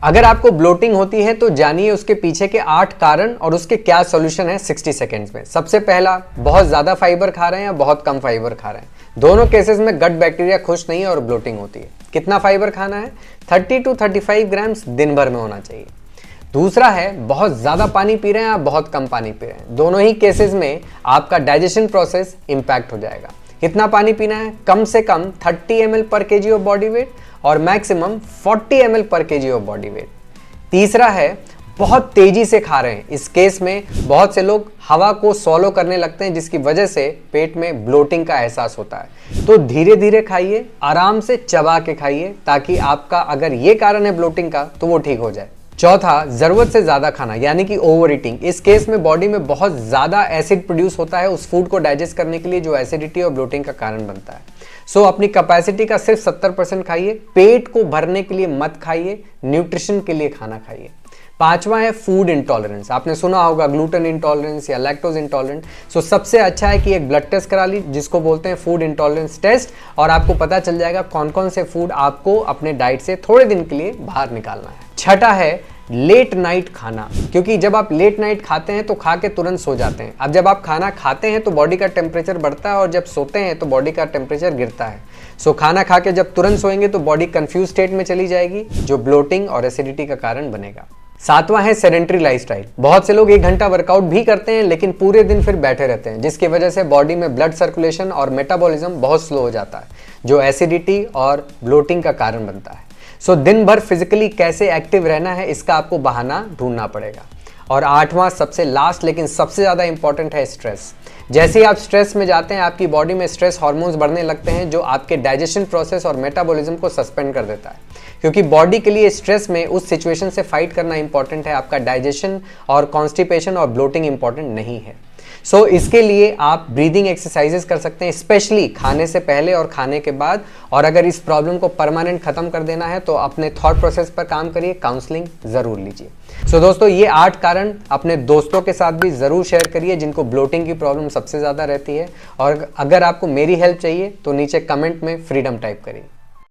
अगर आपको ब्लोटिंग होती है तो जानिए उसके पीछे के 8 कारण और उसके क्या सॉल्यूशन है 60 सेकंड्स में। सबसे पहला, बहुत ज्यादा फाइबर खा रहे हैं या बहुत कम फाइबर खा रहे हैं। दोनों केसेस में गट बैक्टीरिया खुश नहीं है और ब्लोटिंग होती है। कितना फाइबर खाना है? 30 to 35 ग्राम्स दिन भर में होना चाहिए। दूसरा है, बहुत ज्यादा पानी पी रहे हैं या बहुत कम पानी पी रहे हैं। दोनों ही केसेस में आपका डाइजेशन प्रोसेस इंपैक्ट हो जाएगा। कितना पानी पीना है? कम से कम 30 ml पर केजी ऑफ बॉडी वेट और मैक्सिमम 40 ml पर केजी ऑफ बॉडी वेट। तीसरा है, बहुत तेजी से खा रहे हैं। इस केस में बहुत से लोग हवा को सॉलो करने लगते हैं जिसकी वजह से पेट में ब्लोटिंग का एहसास होता है। तो धीरे धीरे खाइए, आराम से चबा के खाइए ताकि आपका अगर ये कारण है ब्लोटिंग का तो वो ठीक हो जाए। चौथा, जरूरत से ज्यादा खाना यानी कि ओवर ईटिंग। इस केस में बॉडी में बहुत ज्यादा एसिड प्रोड्यूस होता है उस फूड को डाइजेस्ट करने के लिए जो एसिडिटी और ब्लोटिंग का कारण बनता है। सो अपनी कैपेसिटी का सिर्फ 70% खाइए। पेट को भरने के लिए मत खाइए, न्यूट्रिशन के लिए खाना खाइए। पांचवा है फूड इंटॉलरेंस। आपने सुना होगा ग्लूटेन इंटॉलरेंस या लैक्टोज इंटॉलरेंट। सो सबसे अच्छा है कि एक ब्लड टेस्ट करा ली जिसको बोलते हैं फूड इंटॉलरेंस टेस्ट, और आपको पता चल जाएगा कौन कौन से फूड आपको अपने डाइट से थोड़े दिन के लिए बाहर निकालना है। छठा है लेट नाइट खाना, क्योंकि जब आप लेट नाइट खाते हैं तो खा के तुरंत सो जाते हैं। अब जब आप खाना खाते हैं तो बॉडी का टेम्परेचर बढ़ता है और जब सोते हैं तो बॉडी का टेम्परेचर गिरता है। सो खाना खा के जब तुरंत सोएंगे तो बॉडी कंफ्यूज स्टेट में चली जाएगी जो ब्लोटिंग और एसिडिटी का कारण बनेगा। सातवां है सेडेंट्री लाइफस्टाइल। बहुत से लोग 1 घंटा वर्कआउट भी करते हैं लेकिन पूरे दिन फिर बैठे रहते हैं जिसकी वजह से बॉडी में ब्लड सर्कुलेशन और मेटाबॉलिज्म बहुत स्लो हो जाता है जो एसिडिटी और ब्लोटिंग का कारण बनता है। सो दिन भर फिजिकली कैसे एक्टिव रहना है इसका आपको बहाना ढूंढना पड़ेगा। और आठवां, सबसे लास्ट लेकिन सबसे ज्यादा इंपॉर्टेंट है स्ट्रेस। जैसे ही आप स्ट्रेस में जाते हैं आपकी बॉडी में स्ट्रेस हार्मोन्स बढ़ने लगते हैं जो आपके डाइजेशन प्रोसेस और मेटाबॉलिज्म को सस्पेंड कर देता है, क्योंकि बॉडी के लिए स्ट्रेस में उस सिचुएशन से फाइट करना इंपॉर्टेंट है, आपका डाइजेशन और कॉन्स्टिपेशन और ब्लोटिंग इंपॉर्टेंट नहीं है। सो इसके लिए आप ब्रीदिंग एक्सरसाइजेस कर सकते हैं स्पेशली खाने से पहले और खाने के बाद। और अगर इस प्रॉब्लम को परमानेंट खत्म कर देना है तो अपने थॉट प्रोसेस पर काम करिए, काउंसलिंग जरूर लीजिए। सो दोस्तों, ये 8 कारण अपने दोस्तों के साथ भी जरूर शेयर करिए जिनको ब्लोटिंग की प्रॉब्लम सबसे ज्यादा रहती है। और अगर आपको मेरी हेल्प चाहिए तो नीचे कमेंट में फ्रीडम टाइप करिए।